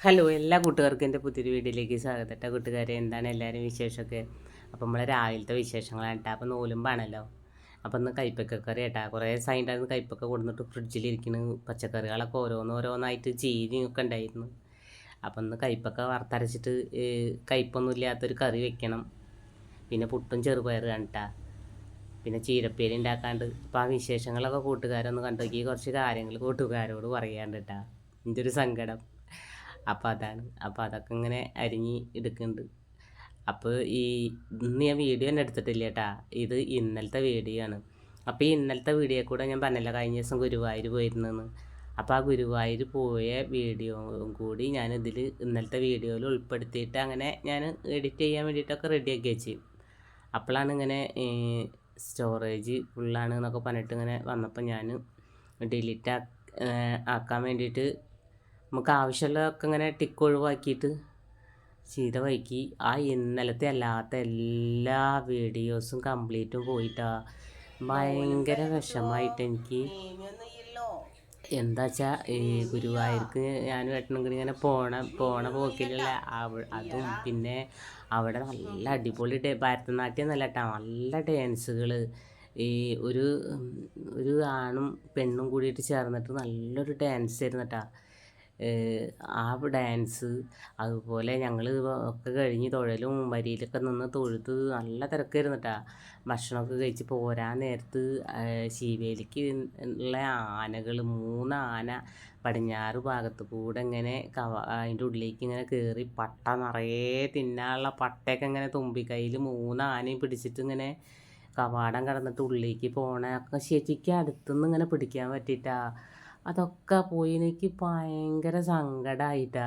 Hello എല്ലാ കൂട്ടുകാർക്കും എൻ്റെ പുതിയൊരു വീഡിയോയിലേക്ക് സ്വാഗതം കേട്ടോ. കൂട്ടുകാരെ, എന്താണ് എല്ലാവരും വിശേഷമൊക്കെ? അപ്പോൾ നമ്മളെ രാവിലത്തെ വിശേഷങ്ങളാണ് കേട്ടോ. അപ്പോൾ നോലുമ്പാണല്ലോ. അപ്പോൾ ഇന്ന് കൈപ്പക്കക്കറി കേട്ടോ. കുറേ ദിവസമായിട്ടുണ്ടായിരുന്നു കൈപ്പൊക്കെ കൊടുത്തിട്ട് ഫ്രിഡ്ജിലിരിക്കുന്നു. പച്ചക്കറികളൊക്കെ ഓരോന്നായിട്ട് ചീനിയൊക്കെ ഉണ്ടായിരുന്നു. അപ്പോൾ ഇന്ന് കൈപ്പൊക്കെ വറുത്തരച്ചിട്ട് കയ്പ്പൊന്നും ഇല്ലാത്തൊരു കറി വെക്കണം. പിന്നെ പുട്ടും ചെറുപയറും കേട്ടോ. പിന്നെ ചീരപ്പേരി ഉണ്ടാക്കാണ്ട്. അപ്പോൾ ആ വിശേഷങ്ങളൊക്കെ കൂട്ടുകാരൊന്ന് കണ്ടു നോക്കി. കുറച്ച് കാര്യങ്ങൾ കൂട്ടുകാരോട് പറയാണ്ട് കേട്ടോ. എൻ്റെ ഒരു സങ്കടം. അപ്പോൾ അതാണ്. അപ്പോൾ അതൊക്കെ ഇങ്ങനെ അരിഞ്ഞ് എടുക്കുന്നുണ്ട്. അപ്പോൾ ഇന്ന് ഞാൻ വീഡിയോ തന്നെ എടുത്തിട്ടില്ല കേട്ടാ. ഇത് ഇന്നലത്തെ വീഡിയോ ആണ്. അപ്പോൾ ഈ ഇന്നലത്തെ വീഡിയോ കൂടെ ഞാൻ പറഞ്ഞില്ല കഴിഞ്ഞ ദിവസം ഗുരുവായൂർ പോയിരുന്നെന്ന്. അപ്പോൾ ആ ഗുരുവായൂർ പോയ വീഡിയോയും കൂടി ഞാനിതിൽ ഇന്നലത്തെ വീഡിയോയിൽ ഉൾപ്പെടുത്തിയിട്ട് അങ്ങനെ ഞാൻ എഡിറ്റ് ചെയ്യാൻ വേണ്ടിയിട്ടൊക്കെ റെഡിയാക്കി വെച്ച്. അപ്പോഴാണ് ഇങ്ങനെ സ്റ്റോറേജ് ഫുള്ളാണ് എന്നൊക്കെ പറഞ്ഞിട്ട് ഇങ്ങനെ വന്നപ്പോൾ ഞാൻ ഡിലീറ്റ് ആക്കാൻ വേണ്ടിയിട്ട് നമുക്ക് ആവശ്യമുള്ളതൊക്കെ ഇങ്ങനെ ടിക്ക് ഒഴിവാക്കിയിട്ട് ചെയ്ത വഴിക്ക് ആ ഇന്നലത്തെ അല്ലാത്ത എല്ലാ വീഡിയോസും കംപ്ലീറ്റും പോയിട്ടാ. ഭയങ്കര വിഷമമായിട്ട് എനിക്ക്. എന്താ വെച്ചാൽ ഈ ഗുരുവായൂർക്ക് ഞാനും ഏട്ടനും കൂടി ഇങ്ങനെ പോണ പോക്കിലുള്ള അതും പിന്നെ അവിടെ നല്ല അടിപൊളി ഭരതനാട്യം എന്നല്ല കേട്ടോ, നല്ല ഡാൻസുകൾ. ഈ ഒരു ആണും പെണ്ണും കൂടിയിട്ട് ചേർന്നിട്ട് നല്ലൊരു ഡാൻസ് ആയിരുന്നു കേട്ടോ. ആ ഡാൻസ് അതുപോലെ ഞങ്ങൾ ഒക്കെ കഴിഞ്ഞ് തൊഴലും വരിയിലൊക്കെ നിന്ന് തൊഴുത് നല്ല തിരക്കായിരുന്നു കേട്ടോ. ഭക്ഷണമൊക്കെ കഴിച്ച് പോരാൻ നേരത്ത് ശീവേലിക്ക് ഉള്ള ആനകൾ 3 ആന പടിഞ്ഞാറ് ഭാഗത്ത് കൂടെ ഇങ്ങനെ അതിൻ്റെ ഉള്ളിലേക്ക് ഇങ്ങനെ കയറി പട്ട നിറയെ തിന്നാനുള്ള പട്ടയൊക്കെ ഇങ്ങനെ തുമ്പിക്കൈയിൽ 3 ആനയും പിടിച്ചിട്ട് ഇങ്ങനെ കവാടം കടന്നിട്ട് ഉള്ളിലേക്ക് പോണൊക്കെ ശരിക്കും അടുത്തുനിന്ന് ഇങ്ങനെ പിടിക്കാൻ പറ്റിയിട്ടാ. അതൊക്കെ പോയി എനിക്ക് ഭയങ്കര സങ്കടമായിട്ടാ.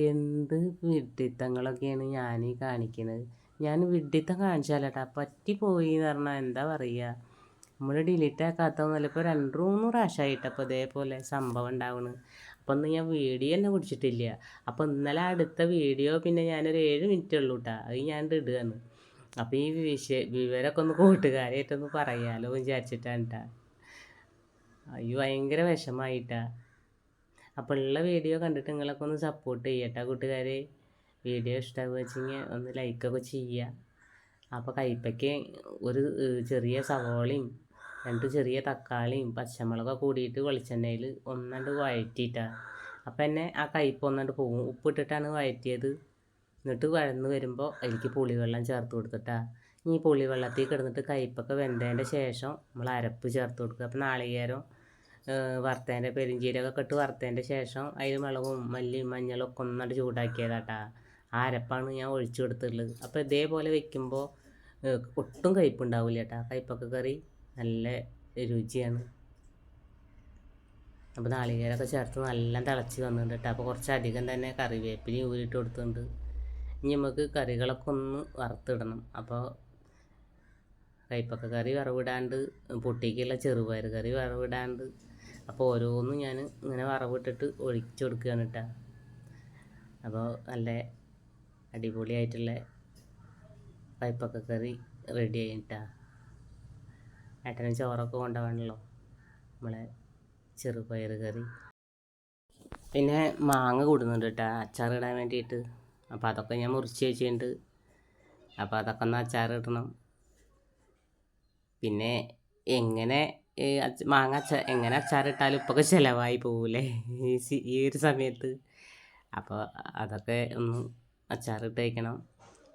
എന്ത് വിഡ്ഢിത്തങ്ങളൊക്കെയാണ് ഞാൻ ഈ കാണിക്കുന്നത്. ഞാൻ വിഡ്ഢിത്തം കാണിച്ചാലട്ടാ പറ്റിപ്പോയി എന്ന് പറഞ്ഞാൽ എന്താ പറയുക. നമ്മൾ ഡിലീറ്റ് ആക്കാത്തതൊന്നുമല്ല. ഇപ്പോൾ 2-3 പ്രാവശ്യമായിട്ടപ്പോൾ ഇതേപോലെ സംഭവം ഉണ്ടാവണ്. അപ്പോൾ ഒന്ന് ഞാൻ വീഡിയോ തന്നെ പിടിച്ചിട്ടില്ല. അപ്പോൾ ഇന്നലെ അടുത്ത വീഡിയോ പിന്നെ ഞാനൊരു 7 മിനിറ്റ് ഉള്ളൂ കേട്ടോ, അത് ഞാൻ ഇടുകയാണ്. അപ്പോൾ ഈ വിവരമൊക്കെ ഒന്ന് കൂട്ടുകാരായിട്ടൊന്ന് പറയാമല്ലോ വിചാരിച്ചിട്ടാണ് കേട്ടോ. അയ്യോ ഭയങ്കര വിഷമമായിട്ടാ. അപ്പോൾ ഉള്ള വീഡിയോ കണ്ടിട്ട് നിങ്ങളൊക്കെ ഒന്ന് സപ്പോർട്ട് ചെയ്യട്ടോ കൂട്ടുകാരെ. വീഡിയോ ഇഷ്ടമാകുക വെച്ചെങ്കിൽ ഒന്ന് ലൈക്കൊക്കെ ചെയ്യുക. അപ്പോൾ കയ്പ്പയ്ക്ക് ഒരു ചെറിയ സവോളയും 2 ചെറിയ തക്കാളിയും പച്ചമുളകൊക്കെ കൂടിയിട്ട് വെളിച്ചെണ്ണയിൽ ഒന്നണ്ട് വഴറ്റിയിട്ടാണ്. അപ്പോൾ തന്നെ ആ കയ്പ്പ് ഒന്നണ്ട് പോകും. ഉപ്പിട്ടിട്ടാണ് വഴറ്റിയത്. എന്നിട്ട് വഴന്ന് വരുമ്പോൾ അതിലേക്ക് പുളിവെള്ളം ചേർത്ത് കൊടുത്തിട്ടാണ്. ഈ പുളിവെള്ളത്തിൽ കിടന്നിട്ട് കയ്പ്പൊക്കെ വെന്തതിൻ്റെ ശേഷം നമ്മൾ അരപ്പ് ചേർത്ത് കൊടുക്കുക. അപ്പോൾ നാളികേരം വറുത്തതിൻ്റെ പെരിഞ്ചീരകമൊക്കെ ഇട്ട് വറുത്തതിൻ്റെ ശേഷം അതിൽ മുളകും മല്ലിയും മഞ്ഞളൊക്കെ ഒന്നണ്ട് ചൂടാക്കിയതാട്ടാ. ആ അരപ്പാണ് ഞാൻ ഒഴിച്ചു കൊടുത്തിട്ടുള്ളത്. അപ്പോൾ ഇതേപോലെ വെക്കുമ്പോൾ ഒട്ടും കയ്പ്പുണ്ടാവില്ല കേട്ടോ. കയ്പ്പൊക്കെ കറി നല്ല രുചിയാണ്. അപ്പോൾ നാളികേരമൊക്കെ ചേർത്ത് നല്ല തിളച്ച് വന്നിട്ടുണ്ട് കേട്ടോ. അപ്പോൾ കുറച്ചധികം തന്നെ കറിവേപ്പിലയും ഊരിട്ട് കൊടുത്തിട്ടുണ്ട്. ഇനി നമുക്ക് കറികളൊക്കെ ഒന്ന് വറുത്തിടണം. അപ്പോൾ കയ്പ്പക്ക കറി വറവിടാണ്ട്, പൊട്ടിക്കുള്ള ചെറുപയർ കറി വറവിടാണ്ട്, അപ്പോൾ ഓരോന്നും ഞാൻ ഇങ്ങനെ വറവിട്ടിട്ട് ഒഴിച്ചു കൊടുക്കുകയാണ് കേട്ടോ. അപ്പോൾ നല്ല അടിപൊളിയായിട്ടുള്ള കയ്പ്പക്ക കറി റെഡി ആയിട്ടാ. ഏട്ടനും ചോറൊക്കെ കൊണ്ടുപോകണമല്ലോ നമ്മളെ ചെറുപയർ കറി. പിന്നെ മാങ്ങ കൂടുന്നുണ്ട് കേട്ടോ അച്ചാറിടാൻ വേണ്ടിയിട്ട്. അപ്പോൾ അതൊക്കെ ഞാൻ മുറിച്ച് വെച്ചിട്ടുണ്ട്. അപ്പോൾ അതൊക്കെ ഒന്ന് അച്ചാറിടണം. പിന്നെ എങ്ങനെ എങ്ങനെ അച്ചാറിട്ടാലും ഇപ്പൊക്കെ ചിലവായി പോകൂലേ ഈ ഒരു സമയത്ത്. അപ്പോൾ അതൊക്കെ ഒന്ന് അച്ചാറിട്ട് വയ്ക്കണം.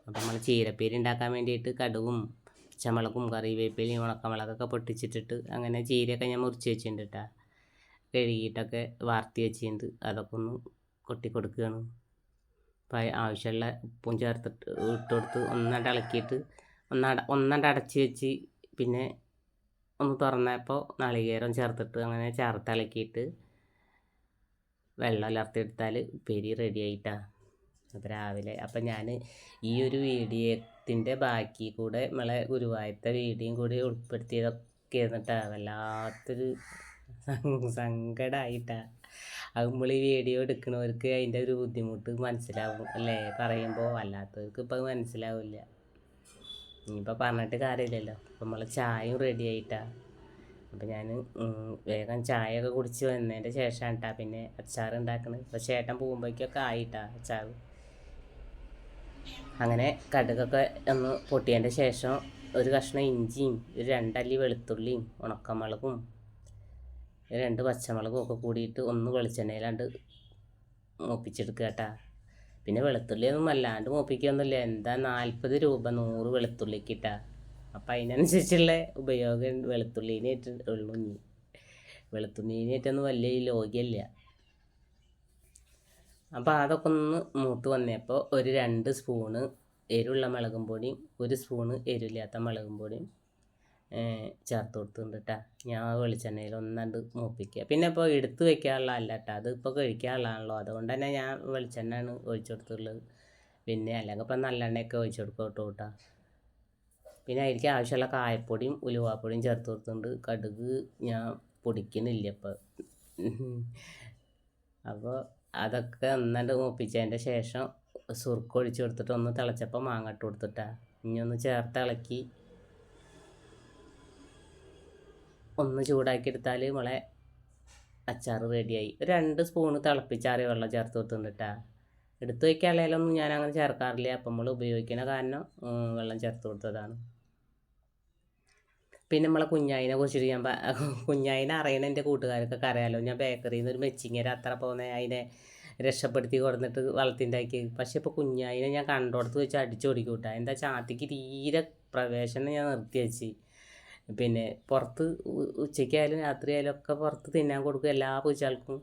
അപ്പോൾ നമ്മൾ ചീരപ്പേരി ഉണ്ടാക്കാൻ വേണ്ടിയിട്ട് കടുകും പച്ചമുളകും കറിവേപ്പിലയും ഉണക്കമുളകൊക്കെ പൊട്ടിച്ചിട്ടിട്ട് അങ്ങനെ ചീരയൊക്കെ ഞാൻ മുറിച്ച് വെച്ചിട്ടുണ്ട് കേട്ടോ. കഴുകിയിട്ടൊക്കെ വാർത്തി വെച്ചിട്ടുണ്ട്. അതൊക്കെ ഒന്ന് കൊട്ടി കൊടുക്കുകയാണ്. അപ്പോൾ ആവശ്യമുള്ള ഉപ്പും ചേർത്തിട്ട് ഇട്ട് കൊടുത്ത് ഒന്നണ്ട് ഇളക്കിയിട്ട് ഒന്നണ്ട് അടച്ച് വെച്ച് പിന്നെ ഒന്ന് തുറന്നപ്പോൾ നാളികേരം ചേർത്തിട്ട് അങ്ങനെ ചേർത്തിളക്കിയിട്ട് വെള്ളം അലർത്തിയെടുത്താൽ ഉപ്പേരി റെഡി ആയിട്ടാണ്. അപ്പോൾ രാവിലെ അപ്പം ഞാൻ ഈ ഒരു വീഡിയോത്തിൻ്റെ ബാക്കി കൂടെ നമ്മളെ ഗുരുവായൂരത്തെ വീഡിയോയും കൂടി ഉൾപ്പെടുത്തിയതൊക്കെ എന്നിട്ടാണ് വല്ലാത്തൊരു സങ്കടമായിട്ടാണ്. അത് നമ്മൾ ഈ വീഡിയോ എടുക്കുന്നവർക്ക് അതിൻ്റെ ഒരു ബുദ്ധിമുട്ട് മനസ്സിലാവും അല്ലേ പറയുമ്പോൾ. അല്ലാത്തവർക്ക് ഇപ്പോൾ അത് മനസ്സിലാവില്ല. ഇനിയിപ്പോൾ പറഞ്ഞിട്ട് കാര്യമില്ലല്ലോ. അപ്പോൾ നമ്മളെ ചായയും റെഡി ആയിട്ടാണ്. അപ്പം ഞാൻ വേഗം ചായയൊക്കെ കുടിച്ച് വന്നതിൻ്റെ ശേഷമാണ് കേട്ടോ പിന്നെ അച്ചാർ ഉണ്ടാക്കുന്നത്. അപ്പോൾ ചേട്ടൻ പോകുമ്പോഴേക്കൊക്കെ ആയിട്ടാ അച്ചാർ. അങ്ങനെ കടുകൊക്കെ ഒന്ന് പൊട്ടിയതിൻ്റെ ശേഷം ഒരു കഷ്ണം ഇഞ്ചിയും ഒരു 2 അല്ലി വെളുത്തുള്ളിയും ഉണക്കമുളകും 2 പച്ചമുളകും ഒക്കെ കൂടിയിട്ട് ഒന്ന് വെളിച്ചെണ്ണയിലാണ്ട് മൂപ്പിച്ചെടുക്കുക കേട്ടോ. പിന്നെ വെളുത്തുള്ളിയൊന്നും അല്ലാണ്ട് മൂപ്പിക്കൊന്നുമില്ല. എന്താ 40 രൂപ 100 വെളുത്തുള്ളിക്ക് ഇട്ടാ. അപ്പം അതിനനുസരിച്ചുള്ള ഉപയോഗം വെളുത്തുള്ളീനായിട്ട് ഉള്ളൂ. ഇനി വെളുത്തുള്ളീനായിട്ടൊന്നും വലിയ ലോഗ്യമില്ല. അപ്പോൾ അതൊക്കെ ഒന്ന് മൂത്ത് വന്നപ്പോൾ ഒരു 2 സ്പൂണ് എരിവുള്ള മുളകും പൊടിയും 1 സ്പൂണ് എരിവില്ലാത്ത മുളകും പൊടിയും ചേർത്ത് കൊടുത്തിട്ടുണ്ട് കേട്ടോ. ഞാൻ വെളിച്ചെണ്ണയിൽ ഒന്നാണ്ട് മൂപ്പിക്കുക. പിന്നെ ഇപ്പോൾ എടുത്ത് വയ്ക്കാനുള്ള അല്ല കേട്ടോ, അത് ഇപ്പോൾ കഴിക്കാനുള്ളതാണല്ലോ. അതുകൊണ്ട് തന്നെ ഞാൻ വെളിച്ചെണ്ണയാണ് ഒഴിച്ചു കൊടുത്തിട്ടുള്ളത്. പിന്നെ അല്ലെങ്കിൽ ഇപ്പം നല്ലെണ്ണയൊക്കെ ഒഴിച്ചു കൊടുക്കും കേട്ടോ. പിന്നെ അതിലേക്ക് ആവശ്യമുള്ള കായപ്പൊടിയും ഉലുവാപ്പൊടിയും ചേർത്ത് കൊടുത്തിട്ടുണ്ട്. കടുക് ഞാൻ പൊടിക്കുന്നില്ല ഇപ്പം. അപ്പോൾ അതൊക്കെ ഒന്നാണ്ട് മൂപ്പിച്ചതിൻ്റെ ശേഷം സുർക്ക ഒഴിച്ച് കൊടുത്തിട്ട് ഒന്ന് തിളച്ചപ്പോൾ മാങ്ങ ഇട്ട് കൊടുത്തിട്ടാ. ഇനി ഒന്ന് ചേർത്ത് ഇളക്കി ഒന്ന് ചൂടാക്കി എടുത്താൽ നമ്മളെ അച്ചാർ റെഡിയായി. 2 സ്പൂണ് തിളപ്പിച്ചാറിയ വെള്ളം ചേർത്ത് കൊടുത്തിട്ടുണ്ട് കേട്ടോ. എടുത്ത് വയ്ക്കാനുള്ളതിലൊന്നും ഞാൻ അങ്ങനെ ചേർക്കാറില്ല. അപ്പം നമ്മൾ ഉപയോഗിക്കുന്ന കാരണം വെള്ളം ചേർത്ത് കൊടുത്തതാണ്. പിന്നെ നമ്മളെ കുഞ്ഞായിനെ കുറിച്ചിട്ട് ഞാൻ കുഞ്ഞായിനെ അറിയണ എൻ്റെ കൂട്ടുകാർക്കൊക്കെ അറിയാമല്ലോ. ഞാൻ ബേക്കറിയിൽ നിന്ന് ഒരു മെച്ചിങ്ങര അത്ര പോകുന്ന അതിനെ രക്ഷപ്പെടുത്തി കൊടുത്തിട്ട് വളർത്തിണ്ടാക്കി. പക്ഷേ ഇപ്പോൾ കുഞ്ഞായിനെ ഞാൻ കണ്ടോടത്ത് വെച്ച് അടിച്ചു ഓടിക്കും കേട്ടോ. എന്താ ചാത്തിക്ക് തീരെ പ്രവേശനം ഞാൻ നിർത്തി വെച്ച്. പിന്നെ പുറത്ത് ഉച്ചയ്ക്കായാലും രാത്രിയായാലും ഒക്കെ പുറത്ത് തിന്നാൻ കൊടുക്കും. എല്ലാ പൂച്ചകൾക്കും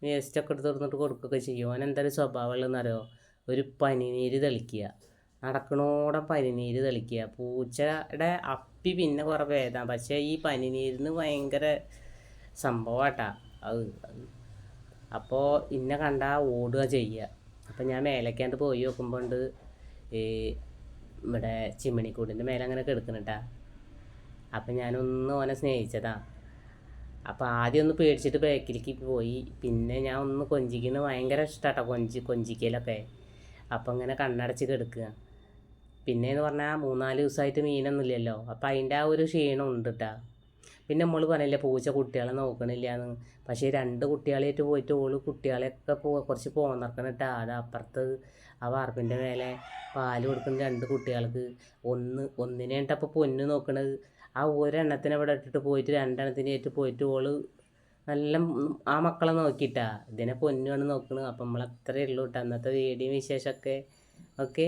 വേസ്റ്റൊക്കെ എടുത്ത് കൊടുത്തിട്ട് കൊടുക്കുകയൊക്കെ ചെയ്യും. അവൻ എന്തൊരു സ്വഭാവമുള്ളതെന്നറിയോ, ഒരു പനിനീര് തെളിക്കുക, നടക്കണോടെ പനിനീര് തെളിക്കുക. പൂച്ചയുടെ അപ്പി പിന്നെ കുറേ ഭേദം, പക്ഷേ ഈ പനിനീരിന് ഭയങ്കര സംഭവമാട്ടാ അത്. അപ്പോൾ ഇന്നെ കണ്ടാൽ ഓടുക ചെയ്യുക. അപ്പം ഞാൻ മേലേക്കാണ്ട് പോയി നോക്കുമ്പോൾ ഉണ്ട് ഇവിടെ ചിമ്മിണിക്കൂടിൻ്റെ മേലെ അങ്ങനെ കിടക്കുന്നുട്ടാ. അപ്പം ഞാനൊന്ന് ഓനെ സ്നേഹിച്ചതാ. അപ്പോൾ ആദ്യം ഒന്ന് പേടിച്ചിട്ട് ബാക്കിലേക്ക് പോയി. പിന്നെ ഞാൻ ഒന്ന് കൊഞ്ചിക്കുന്ന ഭയങ്കര ഇഷ്ടമാട്ടോ കൊഞ്ചിക്കലൊക്കെ. അപ്പം ഇങ്ങനെ കണ്ണടച്ച് കിടക്കുക. പിന്നെയെന്ന് പറഞ്ഞാൽ 3-4 ദിവസമായിട്ട് മീനൊന്നുമില്ലല്ലോ. അപ്പം അതിൻ്റെ ആ ഒരു ക്ഷീണം ഉണ്ട് കേട്ടോ. പിന്നെ നമ്മൾ പറഞ്ഞില്ലേ പൂച്ച കുട്ടികളെ നോക്കണില്ല എന്ന്. പക്ഷേ 2 കുട്ടികളായിട്ട് പോയിട്ട് ഓള് കുട്ടികളെയൊക്കെ കുറച്ച് പോന്നിറക്കണം കേട്ടോ. അത് അപ്പുറത്ത് ആ വാർപ്പിൻ്റെ മേലെ പാല് കൊടുക്കുന്ന 2 കുട്ടികൾക്ക് ഒന്നിനെ അപ്പോൾ പൊന്ന് നോക്കണത്. ആ ഒരെണ്ണത്തിനെ ഇവിടെ ഇട്ടിട്ട് പോയിട്ട് 2 എണ്ണത്തിനായിട്ട് പോയിട്ട് ഓള് നല്ല ആ മക്കളെ നോക്കിയിട്ടാ ഇതിനെ പൊന്നുമാണ് നോക്കണത്. അപ്പം നമ്മളത്രയേ ഉള്ളൂ കേട്ടോ. അന്നത്തെ വീഡിയോ വിശേഷമൊക്കെ ഓക്കെ.